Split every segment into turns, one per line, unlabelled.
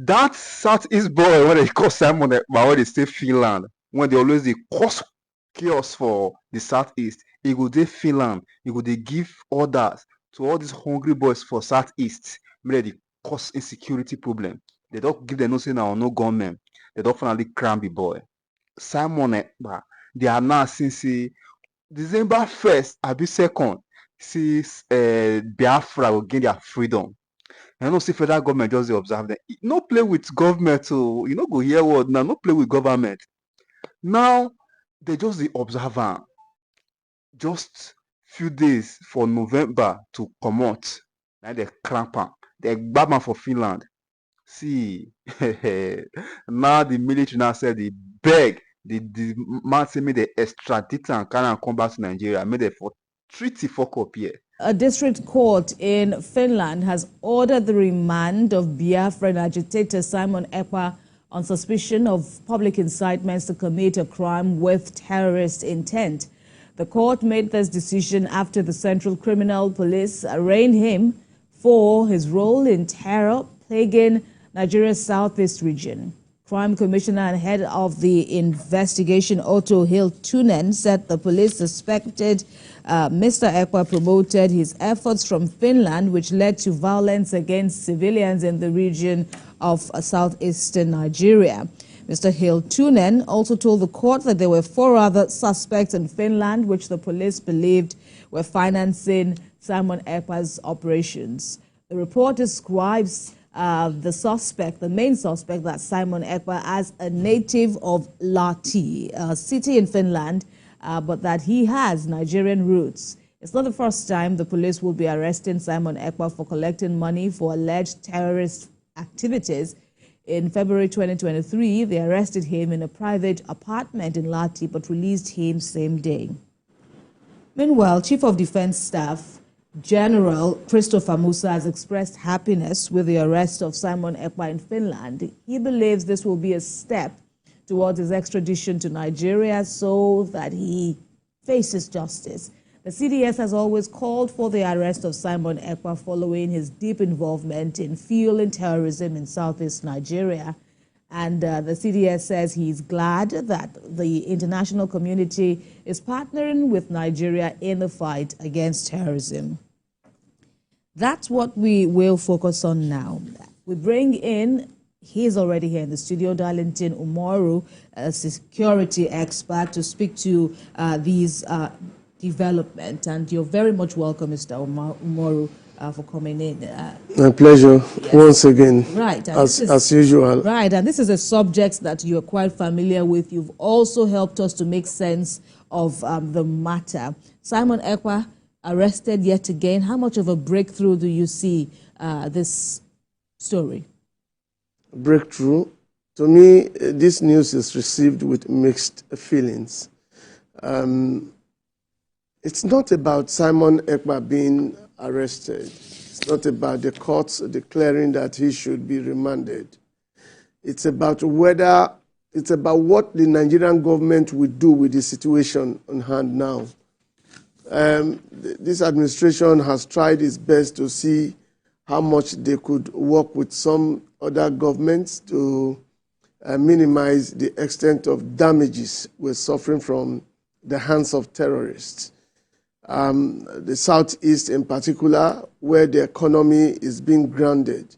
That Southeast boy, when they call Simon Ekpa, when they say Finland, when they always they cause chaos for the Southeast, he go dey Finland, he go dey give orders to all these hungry boys for Southeast, make they cause insecurity problem. They don't give them no say now no government. They don't finally cram the boy. Simon Ekpa, they are now since December 1st, abi 2nd, since Biafra will gain their freedom. I know see federal government just dey observe them. No play with government, oh, you no go hear word now. No play with government. Now they just dey observe am. Just few days for November to comot, na they clamp am. They gbab am for Finland. See, now the military now say they beg the man say make they extradite am, carry am come back to Nigeria, make they for treaty fuck up here.
A district court in Finland has ordered the remand of Biafran agitator Simon Ekpa on suspicion of public incitements to commit a crime with terrorist intent. The court made this decision after the Central Criminal Police arraigned him for his role in terror plaguing Nigeria's southeast region. Crime Commissioner and head of the investigation, Otto Hiltunen, said the police suspected Mr. Ekpa promoted his efforts from Finland, which led to violence against civilians in the region of southeastern Nigeria. Mr. Hiltunen also told the court that there were 4 other suspects in Finland, which the police believed were financing Simon Ekpa's operations. The report describes the main suspect, that Simon Ekpa, as a native of Lahti, a city in Finland, but that he has Nigerian roots. It's not the first time the police will be arresting Simon Ekpa for collecting money for alleged terrorist activities. In February 2023, they arrested him in a private apartment in Lahti, but released him same day. Meanwhile, Chief of Defense Staff General Christopher Musa has expressed happiness with the arrest of Simon Ekpa in Finland. He believes this will be a step towards his extradition to Nigeria so that he faces justice. The CDS has always called for the arrest of Simon Ekpa following his deep involvement in fueling terrorism in southeast Nigeria. And the CDS says he's glad that the international community is partnering with Nigeria in the fight against terrorism. That's what we will focus on now. We bring in, he's already here in the studio, Darlington Umoru, a security expert, to speak to these developments. And you're very much welcome, Mr. Umoru, for coming in.
My pleasure, yes. Once again,
right,
as usual.
Right, and this is a subject that you're quite familiar with. You've also helped us to make sense of the matter. Simon Ekpa arrested yet again. How much of a breakthrough do you see this story?
Breakthrough? To me, this news is received with mixed feelings. It's not about Simon Ekpa being arrested. It's not about the courts declaring that he should be remanded. It's about what the Nigerian government will do with the situation on hand now. This administration has tried its best to see how much they could work with some other governments to minimize the extent of damages we're suffering from the hands of terrorists. The Southeast in particular, where the economy is being grounded.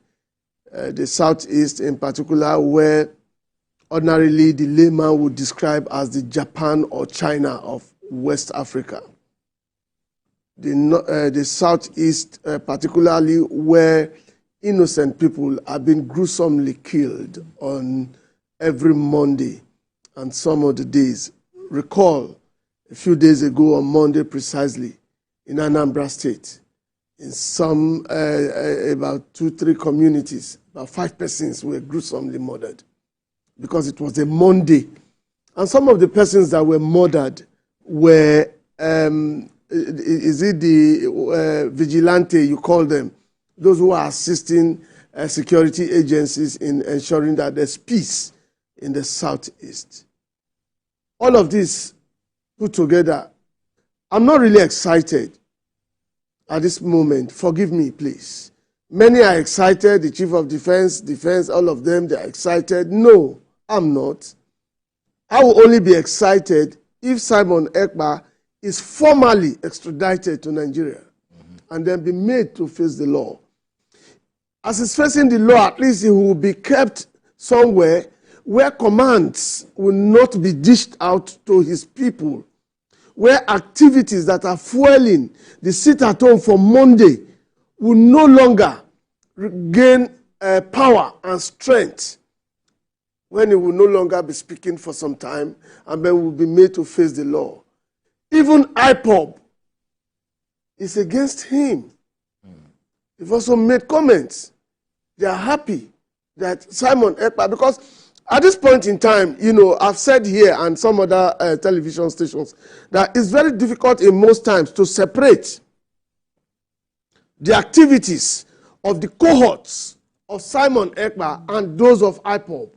The Southeast in particular, where ordinarily the layman would describe as the Japan or China of West Africa. The Southeast, particularly where innocent people have been gruesomely killed on every Monday and some of the days. Recall, a few days ago on Monday precisely, in Anambra State, in some, about 2-3 communities, about 5 persons were gruesomely murdered because it was a Monday. And some of the persons that were murdered were, is it the vigilante, you call them, those who are assisting security agencies in ensuring that there's peace in the Southeast. All of this put together, I'm not really excited at this moment, forgive me please, Many are excited, the Chief of Defense, all of them, they are excited. No, I'm not. I will only be excited if Simon Ekpa is formally extradited to Nigeria and then be made to face the law. As he's facing the law, at least he will be kept somewhere where commands will not be dished out to his people, where activities that are fueling the sit-at-home for Monday will no longer gain power and strength, when he will no longer be speaking for some time and then will be made to face the law. Even IPOB is against him. They've also made comments. They are happy that Simon Ekpa, because at this point in time, you know, I've said here and some other television stations that it's very difficult in most times to separate the activities of the cohorts of Simon Ekpa and those of IPOB.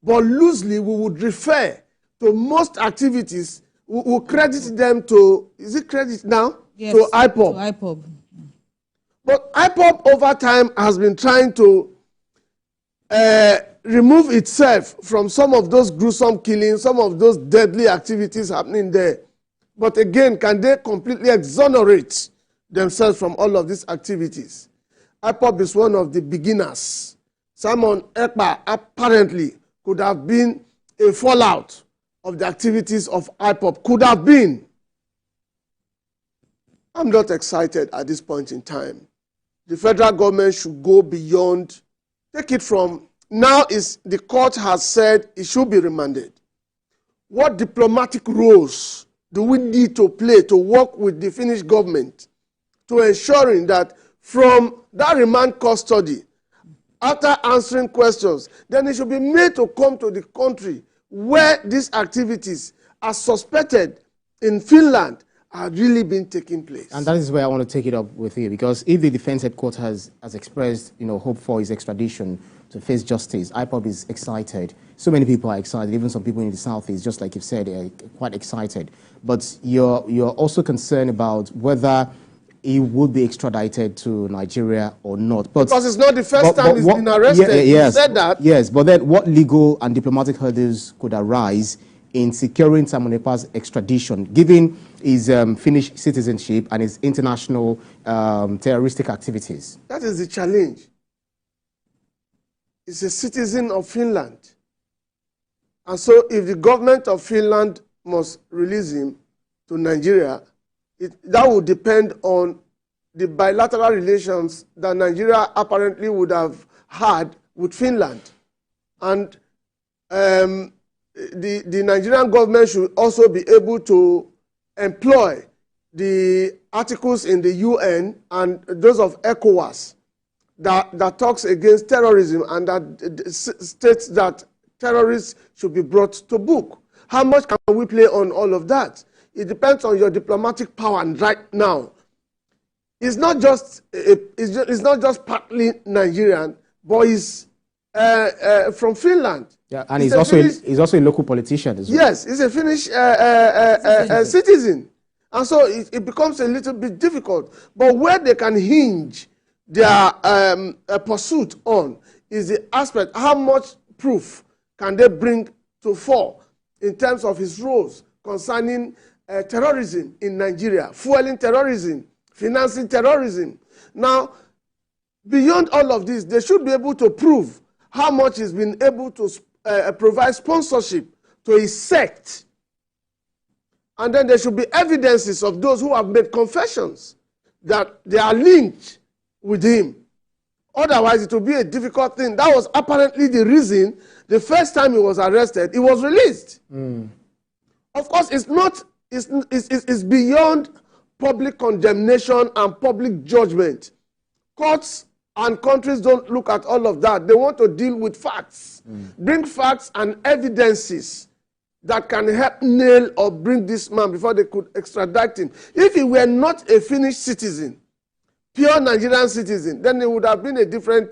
But loosely, we would refer to most activities, we will credit them to, is it credit now?
Yes,
to IPOB.
To IPOB.
But IPOB over time has been trying to remove itself from some of those gruesome killings, some of those deadly activities happening there. But again, can they completely exonerate themselves from all of these activities? IPOB is one of the beginners. Simon Ekpa apparently could have been a fallout of the activities of IPOB. Could have been. I'm not excited at this point in time. The federal government should go beyond, take it from, now is the court has said it should be remanded. What diplomatic roles do we need to play to work with the Finnish government to ensuring that from that remand custody, after answering questions, then it should be made to come to the country where these activities are suspected in Finland are really been taking place.
And that is where I want to take it up with you, because if the defense headquarters has expressed, hope for his extradition to face justice, IPOB is excited. So many people are excited, even some people in the Southeast, just like you've said, are quite excited. But you're also concerned about whether he would be extradited to Nigeria or not. But,
because it's not the first time he's been arrested.
Yes,
you said that.
Yes, but then what legal and diplomatic hurdles could arise in securing Simon Ekpa's extradition, given his Finnish citizenship and his international terroristic activities?
That is the challenge. He's a citizen of Finland. And so if the government of Finland must release him to Nigeria, that would depend on the bilateral relations that Nigeria apparently would have had with Finland. And the Nigerian government should also be able to employ the articles in the UN and those of ECOWAS that talks against terrorism and that states that terrorists should be brought to book. How much can we play on all of that? It depends on your diplomatic power. And right now, it's not just partly Nigerian, but he's from Finland.
Yeah, and he's also a local politician as well. Yes,
he's a Finnish citizen. And so it becomes a little bit difficult. But where they can hinge their pursuit on is the aspect, how much proof can they bring to fore in terms of his roles concerning terrorism in Nigeria, fueling terrorism, financing terrorism. Now, beyond all of this, they should be able to prove how much he's been able to provide sponsorship to his sect. And then there should be evidences of those who have made confessions that they are linked with him. Otherwise, it will be a difficult thing. That was apparently the reason the first time he was arrested, he was released. Of course, it's beyond public condemnation and public judgment. Courts and countries don't look at all of that. They want to deal with facts. Bring facts and evidences that can help nail or bring this man before they could extradite him. If he were not a Finnish citizen, pure Nigerian citizen, then it would have been a different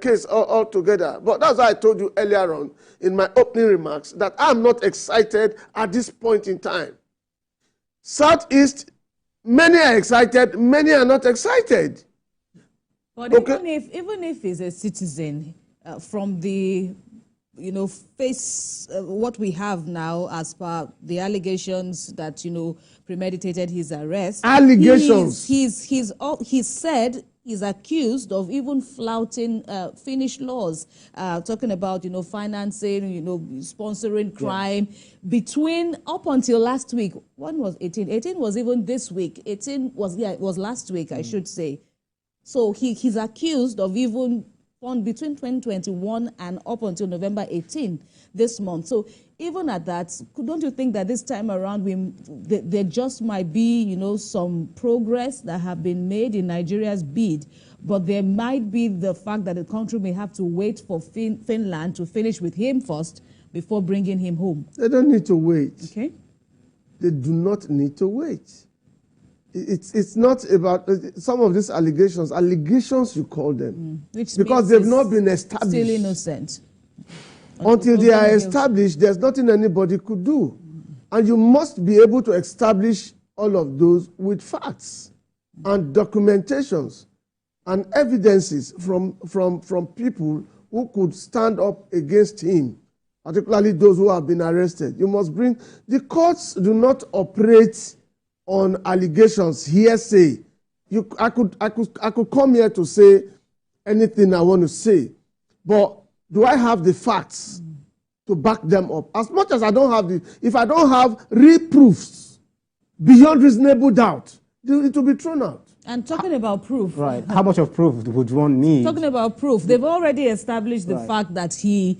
case altogether. But that's why I told you earlier on in my opening remarks that I'm not excited at this point in time. Southeast, many are excited, many are not excited.
But even if he's a citizen, from the face what we have now as per the allegations that premeditated his arrest.
Allegations.
He's said he's accused of even flouting Finnish laws, talking about financing, sponsoring crime. Between up until last week, one was 18. 18 was even this week. 18 was it was last week, I should say. So he's accused of even between 2021 and up until November 18 this month. So even at that, don't you think that this time around there just might be, some progress that have been made in Nigeria's bid, but there might be the fact that the country may have to wait for Finland to finish with him first before bringing him home?
They don't need to wait.
Okay.
They do not need to wait. It's not about some of these allegations you call them, because they've not been established.
Still innocent.
Until they are established, there's nothing anybody could do. And you must be able to establish all of those with facts and documentations and evidences from people who could stand up against him, particularly those who have been arrested. You must bring, the courts do not operate on allegations, hearsay. I could come here to say anything I want to say, but do I have the facts to back them up? As much as I don't have if I don't have real proofs beyond reasonable doubt, it will be thrown out.
And talking about proof.
Right. How much of proof would one need?
Talking about proof, they've already established the fact that he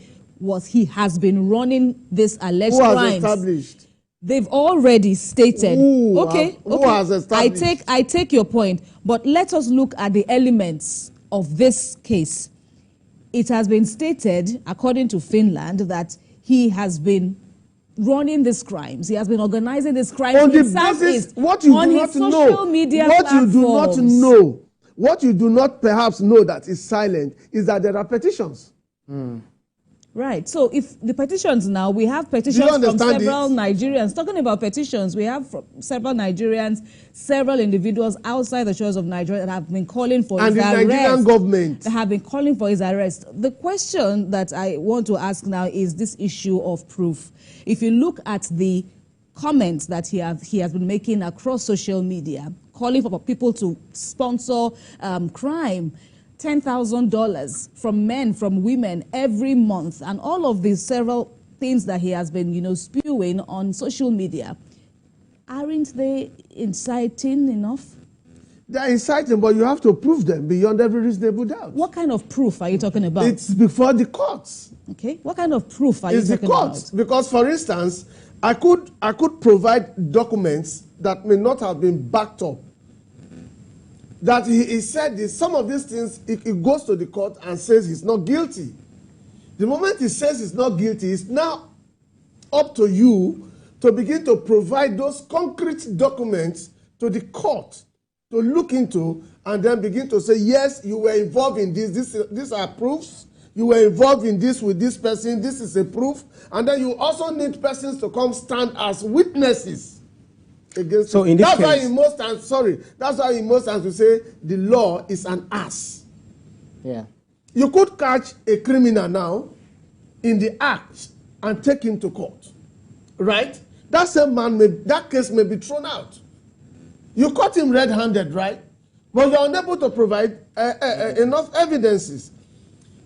has been running this alleged crimes.
Who has established?
They've already stated.
Who has established?
I take your point, but let us look at the elements of this case. It has been stated, according to Finland, that he has been running these crimes. He has been organizing these crimes
on the
in
basis,
Southeast,
what you
on
do
his
not
social
know,
media
what
platforms.
you do not know, what you do not perhaps know that is silent is that there are petitions.
Right. So if the petitions now, we have petitions from several Nigerians. Talking about petitions, we have from several Nigerians, several individuals outside the shores of Nigeria that have been calling for his arrest.
And the Nigerian government.
That have been calling for his arrest. The question that I want to ask now is this issue of proof. If you look at the comments that he has been making across social media, calling for people to sponsor crime, $10,000 from men, from women every month, and all of these several things that he has been, spewing on social media, aren't they inciting enough?
They're inciting, but you have to prove them beyond every reasonable doubt.
What kind of proof are you talking about?
It's before the courts.
Okay. What kind of proof are you talking about?
It's the courts. Because, for instance, I could provide documents that may not have been backed up. That he said this, some of these things, it goes to the court and says he's not guilty. The moment he says he's not guilty, it's now up to you to begin to provide those concrete documents to the court to look into, and then begin to say, yes, you were involved in this. These are proofs. You were involved in this with this person. This is a proof. And then you also need persons to come stand as witnesses. Against
so in this
that's
case,
why in most times, that's why in most times we say the law is an ass.
Yeah.
You could catch a criminal now in the act and take him to court, right? That same man, that case may be thrown out. You caught him red-handed, right? But you're unable to provide enough evidences.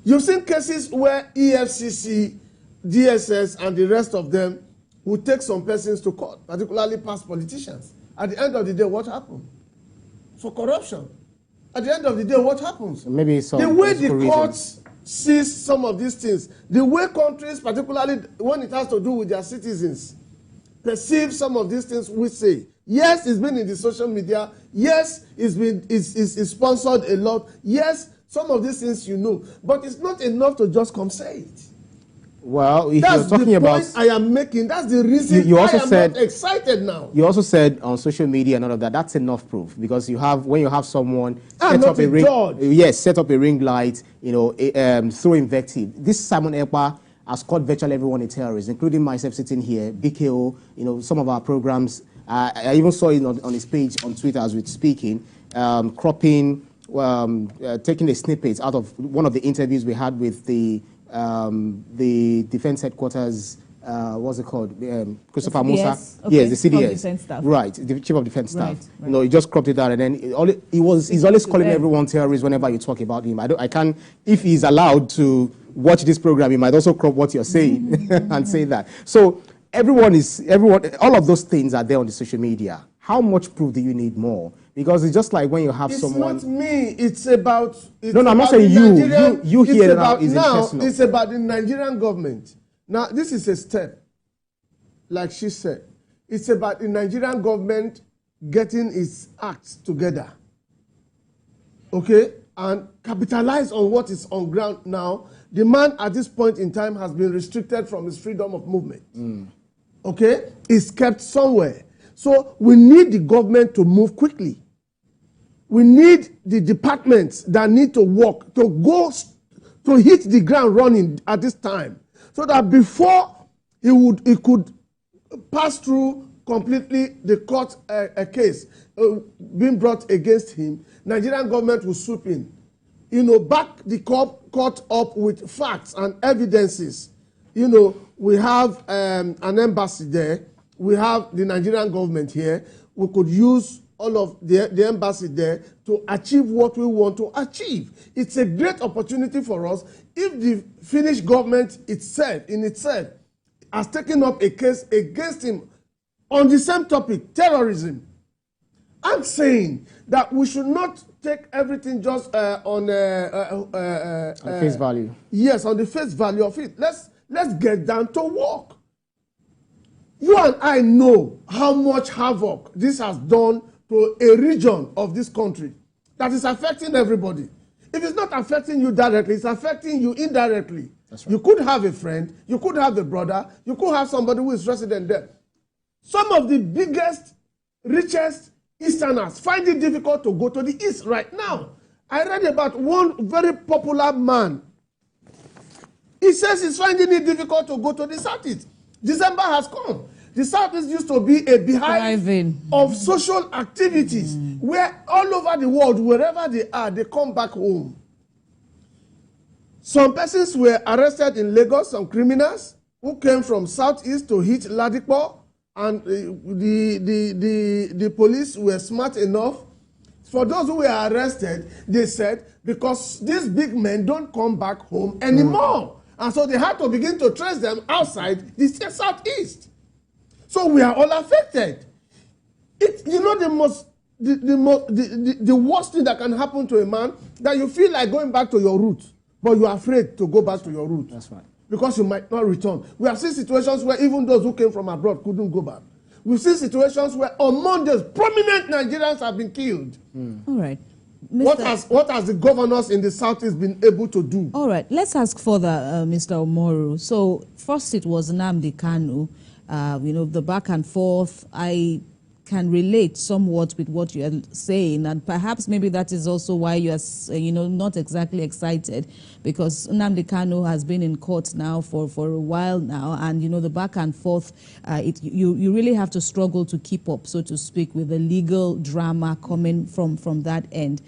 You've seen cases where EFCC, DSS, and the rest of them will take some persons to court, particularly past politicians. At the end of the day, what happened? For corruption. At the end of the day, what happens?
Maybe some
the way the courts sees some of these things, the way countries, particularly when it has to do with their citizens, perceive some of these things, we say, yes, it's been in the social media, yes, it's sponsored a lot, yes, some of these things but it's not enough to just come say it.
Well, if
that's
you're talking about,
I am making. That's the reason
you also
I am not excited now.
You also said on social media and all of that. That's enough proof, because when you have someone set up a ring light, throw invective. This Simon Ekpa has called virtually everyone a terrorist, including myself sitting here, BKO. Some of our programs. I even saw it on his page on Twitter as we're speaking, cropping taking a snippet out of one of the interviews we had with the defense headquarters. What's it called? Christopher Musa.
Okay.
Yes, the CDS. Right, the chief of defense staff. Right. You know, he just cropped it out, and then he's always calling everyone terrorists whenever you talk about him. I can't. If he's allowed to watch this program, he might also crop what you're saying and say that. So everyone, all of those things are there on the social media. How much proof do you need more? Because it's just like when you have someone.
It's not me. It's about.
No, I'm not saying you. You hear now.
It's about the Nigerian government. Now, this is a step, like she said. It's about the Nigerian government getting its acts together, okay, and capitalize on what is on ground now. The man at this point in time has been restricted from his freedom of movement, okay? Is kept somewhere. So we need the government to move quickly. We need the departments that need to work, to hit the ground running at this time. So that before he could pass through completely the court case being brought against him, Nigerian government will swoop in, you know, back the court up with facts and evidences. You know, we have an embassy there. We have the Nigerian government here. We could use all of the embassy there to achieve what we want to achieve. It's a great opportunity for us if the Finnish government itself has taken up a case against him on the same topic, terrorism. I'm saying that we should not take everything just on
face value.
Yes, on the face value of it. Let's get down to work. You and I know how much havoc this has done to a region of this country that is affecting everybody. If it's not affecting you directly, it's affecting you indirectly. That's right. You could have a friend, you could have a brother, you could have somebody who is resident there. Some of the biggest, richest Easterners find it difficult to go to the East right now. I read about one very popular man. He says he's finding it difficult to go to the Southeast. December has come. The Southeast used to be a beehive of social activities where all over the world, wherever they are, they come back home. Some persons were arrested in Lagos, some criminals who came from Southeast to hit Ladipo, and the police were smart enough. For those who were arrested, they said, because these big men don't come back home anymore. And so they had to begin to trace them outside the Southeast. So we are all affected. You know, the worst thing that can happen to a man, that you feel like going back to your roots, but you are afraid to go back to your roots. That's right. Because you might not return. We have seen situations where even those who came from abroad couldn't go back. We've seen situations where on Mondays, prominent Nigerians have been killed.
All right.
What has the governors in the Southeast been able to do?
All right. Let's ask further, Mr. Omoru. So first it was Nnamdi Kanu. You know, the back and forth, I can relate somewhat with what you are saying, and perhaps maybe that is also why you are, you know, not exactly excited, because Nnamdi Kanu has been in court now for a while now, and, you know, the back and forth, you really have to struggle to keep up, so to speak, with the legal drama coming from that end.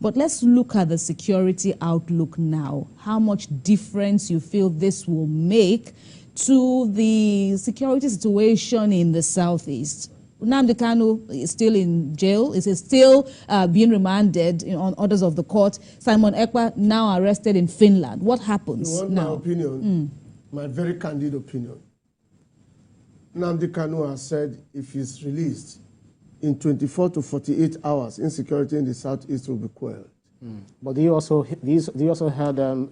But let's look at the security outlook now. How much difference you feel this will make to the security situation in the Southeast? Nnamdi Kanu is still in jail. Is still being remanded on orders of the court. Simon Ekpa now arrested in Finland. What happens
you want
now?
My opinion, my very candid opinion. Nnamdi Kanu has said if he's released, in 24 to 48 hours, insecurity in the Southeast will be quelled.
But did you also hear Simon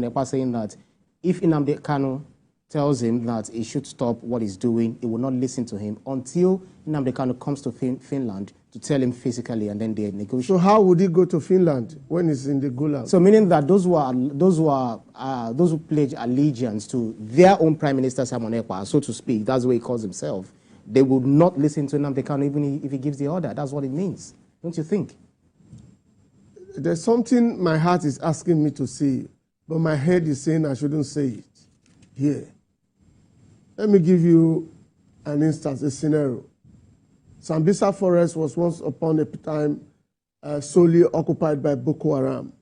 Ekpa saying that if Nnamdi Kanu tells him that he should stop what he's doing, he will not listen to him until Nnamdi Kanu comes to Finland to tell him physically, and then they negotiate.
So how would he go to Finland when he's in the gulag?
So meaning that those who pledge allegiance to their own Prime Minister Simon Ekpa, so to speak, that's the way he calls himself, they would not listen to Nnamdi Kanu even if he gives the order. That's what it means, don't you think?
There's something my heart is asking me to say, but my head is saying I shouldn't say it here. Let me give you an instance, a scenario. Sambisa Forest was once upon a time solely occupied by Boko Haram.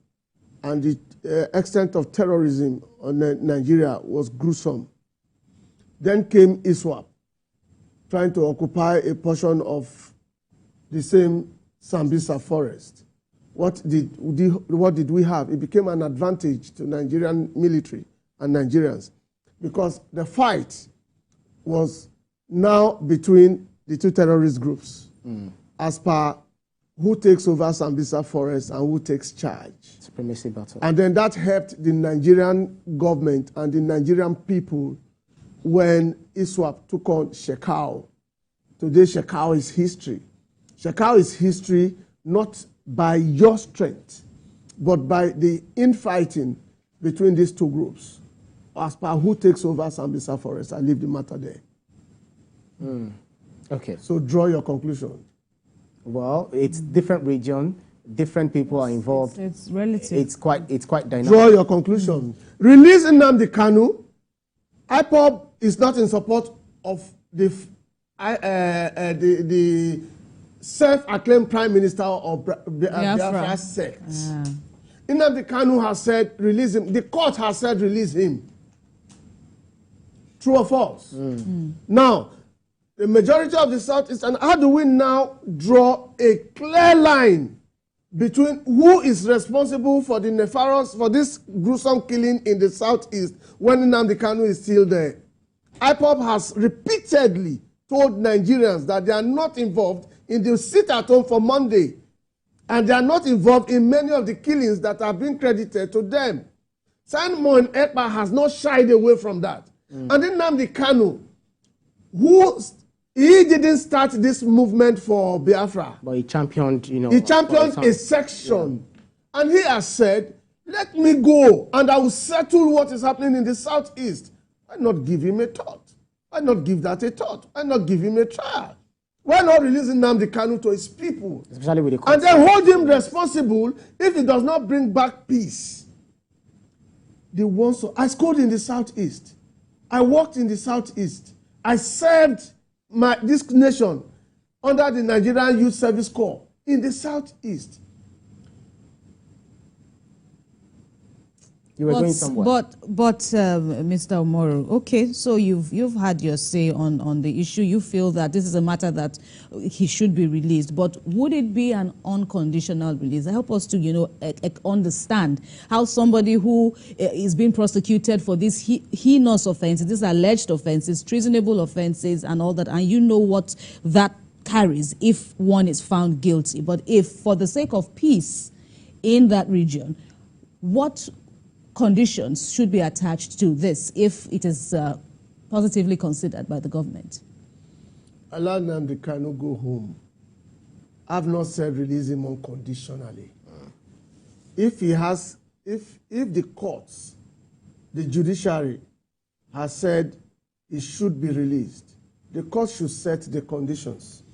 And the extent of terrorism on Nigeria was gruesome. Then came ISWAP, trying to occupy a portion of the same Sambisa forest. What did we have? It became an advantage to Nigerian military and Nigerians because the fight was now between the two terrorist groups as per who takes over Sambisa forest and who takes charge.
Supremacy battle.
And then that helped the Nigerian government and the Nigerian people when ISWAP took on Shekau. Today, Shekau is history. Shekau is history not by your strength, but by the infighting between these two groups. As per who takes over Sambisa forest, I leave the matter there.
Okay.
So draw your conclusion.
Well, it's different region, different people are involved.
It's relative.
It's quite dynamic.
Draw your conclusion. Release Nnamdi Kanu. IPOB is not in support of the self-acclaimed prime minister of Biafra sect. Nnamdi Kanu has said release him. The court has said release him. True or false? Now, the majority of the Southeast, and how do we now draw a clear line between who is responsible for the nefarious, for this gruesome killing in the Southeast when Nnamdi Kanu is still there? IPOB has repeatedly told Nigerians that they are not involved in the sit-at-home for Monday, and they are not involved in many of the killings that are being credited to them. Simon Ekpa has not shied away from that. And then Nnamdi Kanu, he didn't start this movement for Biafra.
But he championed,
He championed a section. Yeah. And he has said, let me go and I will settle what is happening in the Southeast. Why not give him a thought? Why not give that a thought? Why not give him a trial? Why not releasing Nnamdi Kanu to his people?
Especially with the
and then hold him responsible if he does not bring back peace. I scored in the Southeast. I worked in the Southeast. I served this nation under the Nigerian Youth Service Corps in the Southeast.
You were going somewhere.
But Mr. Omoru, okay, so you've had your say on the issue. You feel that this is a matter that he should be released. But would it be an unconditional release? Help us to, understand how somebody who is being prosecuted for these heinous offenses, these alleged offenses, treasonable offenses and all that, and you know what that carries if one is found guilty. But if, for the sake of peace in that region, what conditions should be attached to this if it is positively considered by the government?
Allow Nnamdi Kanu go home. I've not said release him unconditionally. If the courts, the judiciary, has said he should be released, the court should set the conditions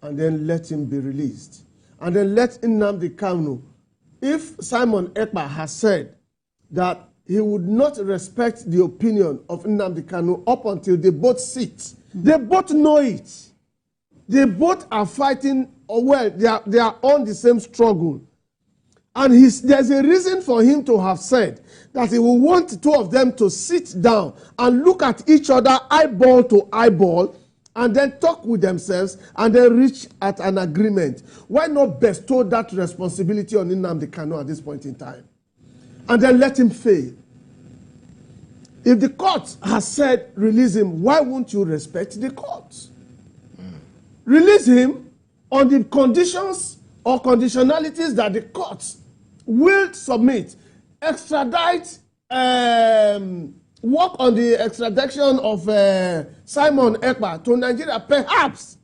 and then let him be released. And then let Nnamdi Kanu, if Simon Ekpa has said that he would not respect the opinion of Nnamdi Kanu up until they both sit. They both know it. They both are fighting, they are on the same struggle. And there's a reason for him to have said that he will want two of them to sit down and look at each other eyeball to eyeball and then talk with themselves and then reach at an agreement. Why not bestow that responsibility on Nnamdi Kanu at this point in time? And then let him fail. If the court has said release him, why won't you respect the court? Release him on the conditions or conditionalities that the court will submit. Extradite, work on the extradition of Simon Ekpa to Nigeria. Perhaps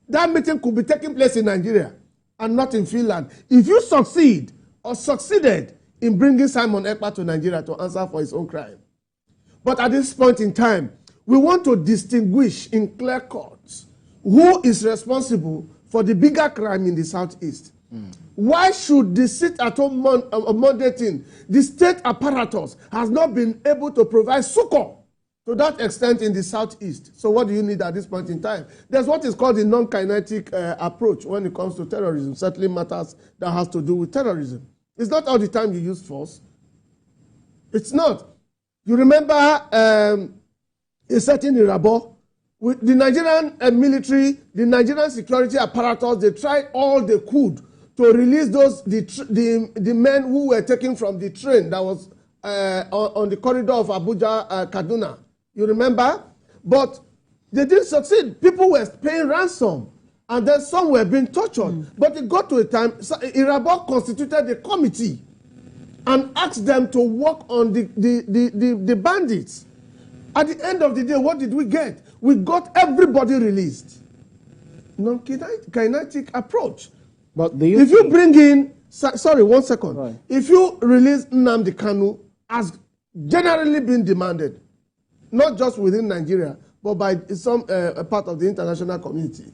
that meeting could be taking place in Nigeria and not in Finland. If you succeed or succeeded in bringing Simon Ekpa to Nigeria to answer for his own crime. But at this point in time, we want to distinguish in clear courts who is responsible for the bigger crime in the Southeast. Why should the sit-at-home Monday thing, the state apparatus has not been able to provide succor to that extent in the southeast. So what do you need at this point in time? There's what is called the non-kinetic approach when it comes to terrorism, certainly matters that has to do with terrorism. It's not all the time you use force. It's not. You remember a certain Irabo, with the Nigerian military, the Nigerian security apparatus, they tried all they could to release the men who were taken from the train that was on the corridor of Abuja, Kaduna. You remember? But they didn't succeed. People were paying ransom, and then some were being tortured. But it got to a time, Irabo constituted a committee and asked them to work on the bandits. At the end of the day, what did we get? We got everybody released. Non-kinetic approach.
But
if you bring in, sorry, 1 second. Right. If you release Nnamdi Kanu, as generally been demanded, not just within Nigeria, but by some part of the international community,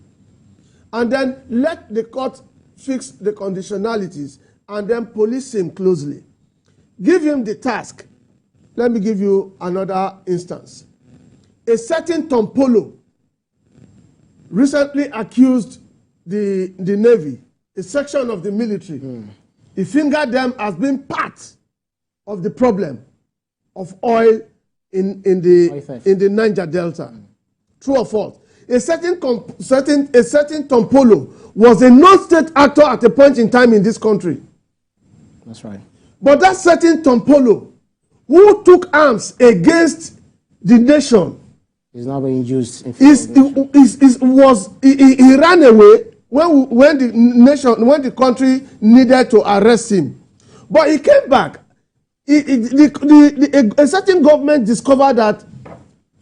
and then let the court fix the conditionalities and then police him closely. Give him the task. Let me give you another instance. A certain Tompolo recently accused the Navy, a section of the military. He fingered them as being part of the problem of oil in the Niger Delta. True or false? A certain Tompolo was a non-state actor at a point in time in this country.
That's right.
But that certain Tompolo who took arms against the nation
is now being used.
He ran away when the country needed to arrest him, but he came back. A certain government discovered that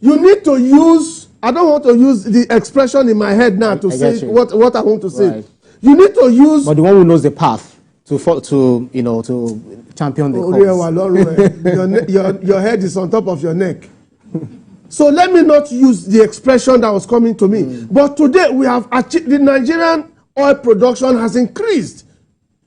you need to use. I don't want to use the expression in my head now to say what I want to say. Right. You need to use.
But the one who knows the path to champion the
cause. Your head is on top of your neck. So let me not use the expression that was coming to me. But today we have achieved, the Nigerian oil production has increased.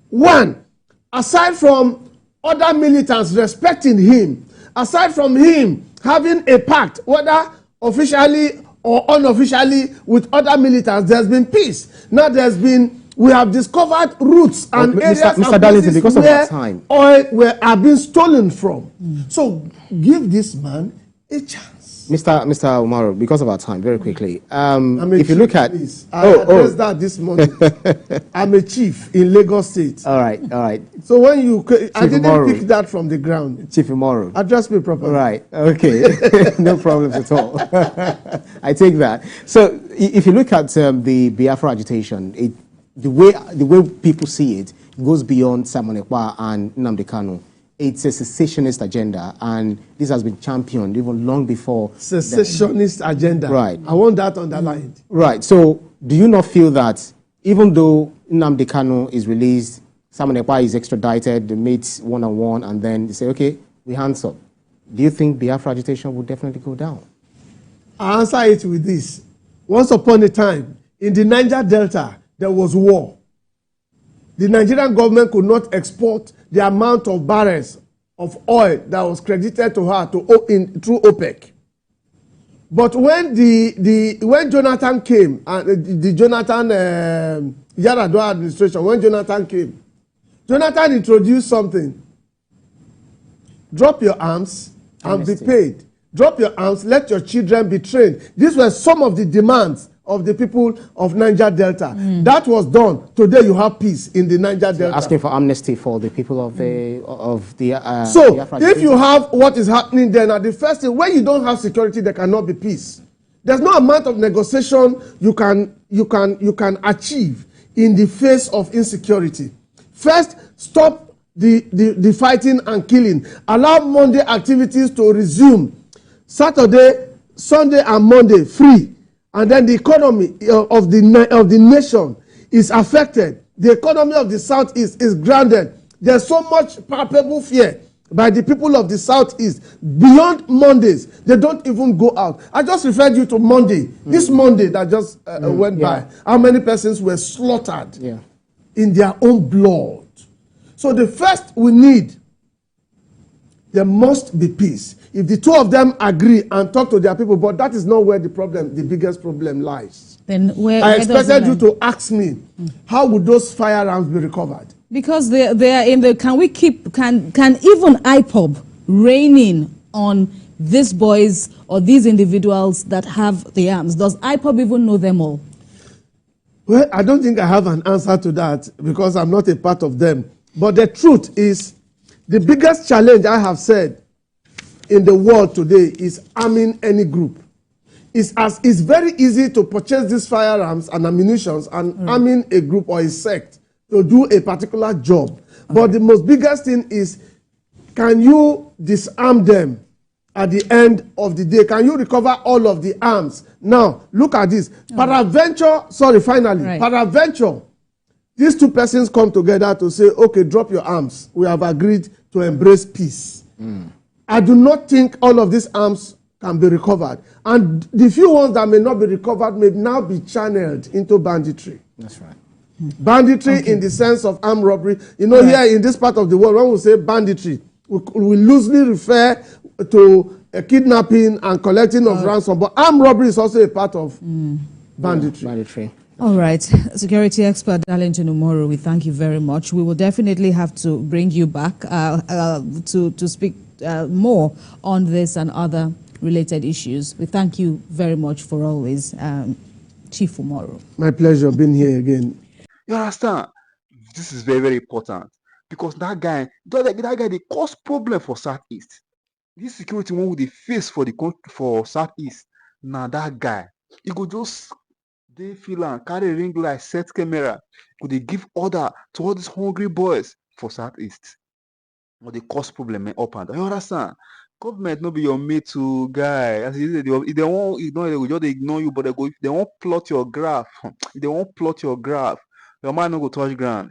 One, aside from other militants respecting him, aside from him having a pact, whether officially or unofficially, with other militants, there's been peace. Now we have discovered routes and areas
Mr. Darlington, because of that time,
oil are being stolen from. So give this man a chance.
Mr. Umaru, because of our time, very quickly, if you look at...
I addressed that this morning. I'm a chief in Lagos State.
All right, all right.
So when you... I didn't pick that from the ground.
Chief Umaru.
Address me properly.
Right, okay. No problems at all. I take that. So if you look at the Biafra agitation, the way people see it goes beyond Simon Ekpa and Nnamdi Kanu. It's a secessionist agenda, and this has been championed even long before.
Secessionist agenda.
Right.
I want that underlined.
Right. So do you not feel that even though Nnamdi Kanu is released, Simon Ekpa is extradited, they meet one-on-one, and then they say, okay, we hands up. Do you think Biafra agitation would definitely go down?
I answer it with this. Once upon a time, in the Niger Delta, there was war. The Nigerian government could not export the amount of barrels of oil that was credited to her through OPEC. But when when Jonathan came, the Jonathan Yaradua administration, when Jonathan came, Jonathan introduced something. Drop your arms and be paid. Drop your arms, let your children be trained. These were some of the demands of the people of Niger Delta. That was done. Today you have peace in the Niger Delta.
Asking for amnesty for the people of the
so if you have what is happening there now, the first thing, when you don't have security, there cannot be peace. There's no amount of negotiation you can achieve in the face of insecurity. First, stop the fighting and killing. Allow Monday activities to resume. Saturday, Sunday, and Monday free. And then the economy of the nation is affected. The economy of the Southeast is grounded. There's so much palpable fear by the people of the Southeast. Beyond Mondays, they don't even go out. I just referred you to Monday. This Monday that just went by. How many persons were slaughtered in their own blood? So the first we need There must be peace. If the two of them agree and talk to their people, but that is not where the biggest problem lies.
Then
I expected you to ask me, how would those firearms be recovered?
Because they are in the, can even IPOB rein in on these boys or these individuals that have the arms? Does IPOB even know them all?
Well, I don't think I have an answer to that because I'm not a part of them. But the truth is, the biggest challenge I have said in the world today is arming any group. It's very easy to purchase these firearms and ammunition and arming a group or a sect to do a particular job. But the most biggest thing is, can you disarm them at the end of the day? Can you recover all of the arms? Now, look at this. Peradventure, these two persons come together to say, okay, drop your arms. We have agreed to embrace peace. I do not think all of these arms can be recovered. And the few ones that may not be recovered may now be channeled into banditry.
That's right.
Banditry in the sense of armed robbery. You know, here in this part of the world, when we say banditry, we loosely refer to kidnapping and collecting of ransom. But armed robbery is also a part of banditry.
All right. Security expert Darlington Umoru, we thank you very much. We will definitely have to bring you back to speak more on this and other related issues. We thank you very much for always, Chief Umoru.
My pleasure being here again.
You understand? This is very, very important because that guy, they cause problem for Southeast. This security one with the face for the country for Southeast. Now that guy, he could just they Finland carry ring light, set camera, could they give order to all these hungry boys for Southeast? Or they cause problem up and down. You understand? Government no be your mate to guy. As if they won't ignore, they will just ignore you, but they won't plot your graph. If they won't plot your graph, your man no go touch ground.